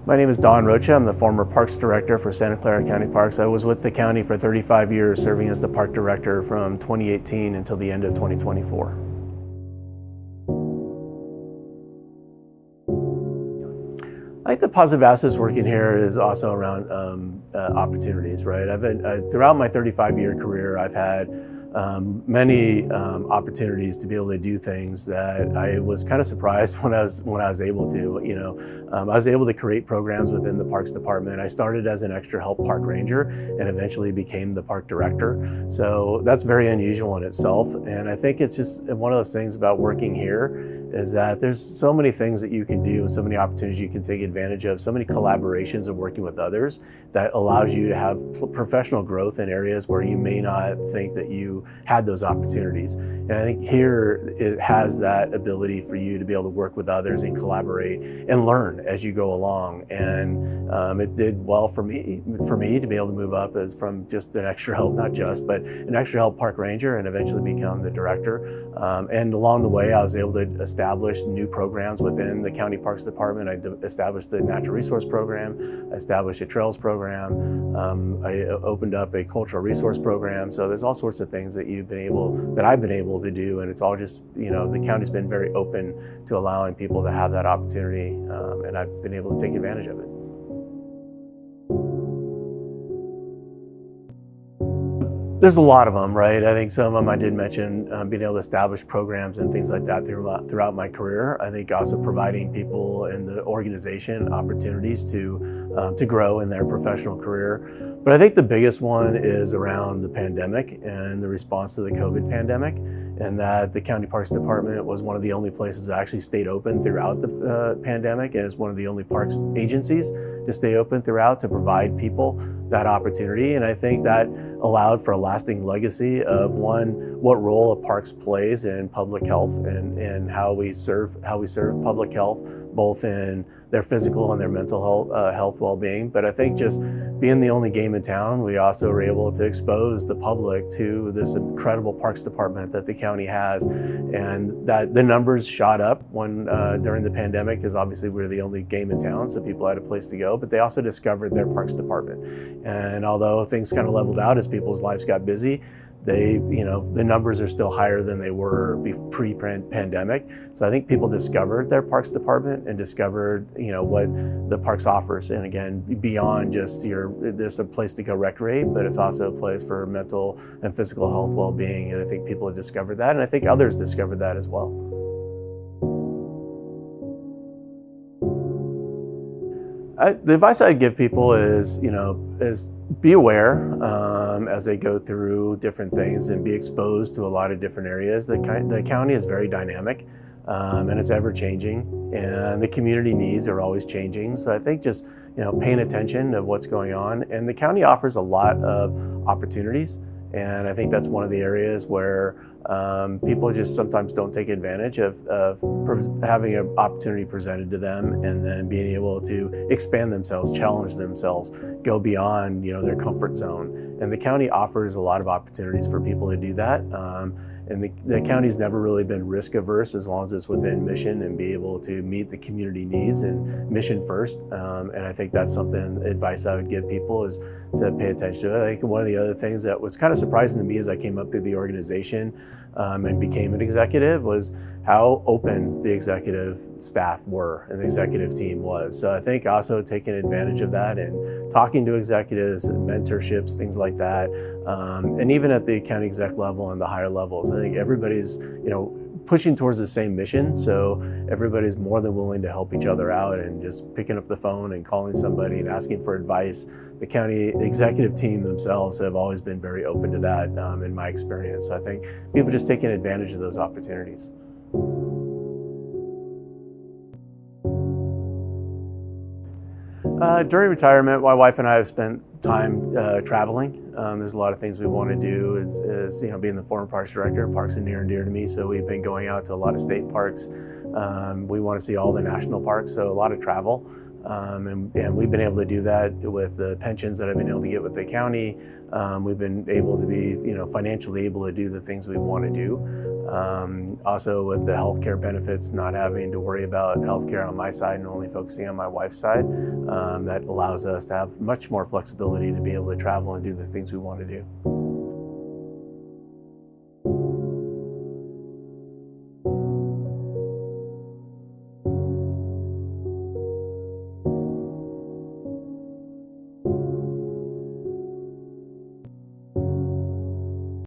My name is Don Rocha. I'm the former Parks Director for Santa Clara County Parks. I was with the county for 35 years, serving as the Park Director from 2018 until the end of 2024. I think the positive aspects working here is also around opportunities, right? I've been, throughout my 35-year career, I've had many opportunities to be able to do things that I was kind of surprised when I was able to. I was able to create programs within the Parks Department. I started as an extra help park ranger and eventually became the park director. So that's very unusual in itself. And I think it's just one of those things about working here is that there's so many things that you can do and so many opportunities you can take advantage of, so many collaborations of working with others that allows you to have professional growth in areas where you may not think that you had those opportunities. And I think here it has that ability for you to be able to work with others and collaborate and learn as you go along. And it did well for me to be able to move up as from just an extra help, not just, but an extra help park ranger and eventually become the director. And along the way, I was able to establish new programs within the County Parks Department. I established the Natural Resource Program, I established a Trails Program, I opened up a Cultural Resource Program. So there's all sorts of things that I've been able to do, and it's all just, the county's been very open to allowing people to have that opportunity, and I've been able to take advantage of it. There's a lot of them, right? I think some of them I did mention, being able to establish programs and things like that throughout my career. I think also providing people in the organization opportunities to grow in their professional career. But I think the biggest one is around the pandemic and the response to the COVID pandemic, and that the County Parks Department was one of the only places that actually stayed open throughout the pandemic, and is one of the only parks agencies to stay open throughout to provide people that opportunity. And I think that allowed for a lasting legacy of what role a parks plays in public health and how we serve public health, both in their physical and their mental health well-being. But I think just being the only game in town, we also were able to expose the public to this incredible parks department that the county has, and that the numbers shot up during the pandemic, because obviously we were the only game in town, so people had a place to go, but they also discovered their parks department. And although things kind of leveled out as people's lives got busy, the numbers are still higher than they were pre-pandemic. So I think people discovered their parks department and discovered, what the parks offers. And again, beyond just there's a place to go recreate, but it's also a place for mental and physical health well-being. And I think people have discovered that, and I think others discovered that as well. The advice I'd give people is be aware as they go through different things and be exposed to a lot of different areas. The county is very dynamic and it's ever changing, and the community needs are always changing. So I think just paying attention to what's going on, and the county offers a lot of opportunities. And I think that's one of the areas where people just sometimes don't take advantage of having an opportunity presented to them, and then being able to expand themselves, challenge themselves, go beyond their comfort zone. And the county offers a lot of opportunities for people to do that. And the county's never really been risk averse, as long as it's within mission and be able to meet the community needs and mission first. And I think that's advice I would give people, is to pay attention to it. I think one of the other things that was kind of surprising to me as I came up through the organization and became an executive was how open the executive staff were and the executive team was. So I think also taking advantage of that and talking to executives and mentorships, things like that. And even at the county exec level and the higher levels, I think everybody's, pushing towards the same mission. So everybody's more than willing to help each other out, and just picking up the phone and calling somebody and asking for advice. The county executive team themselves have always been very open to that in my experience. So I think people just taking advantage of those opportunities. During retirement, my wife and I have spent time traveling. There's a lot of things we want to do. As being the former parks director, parks are near and dear to me, so we've been going out to a lot of state parks. We want to see all the national parks, so a lot of travel. And we've been able to do that with the pensions that I've been able to get with the county. We've been able to be, financially able to do the things we want to do. Also with the healthcare benefits, not having to worry about healthcare on my side and only focusing on my wife's side, that allows us to have much more flexibility to be able to travel and do the things we want to do.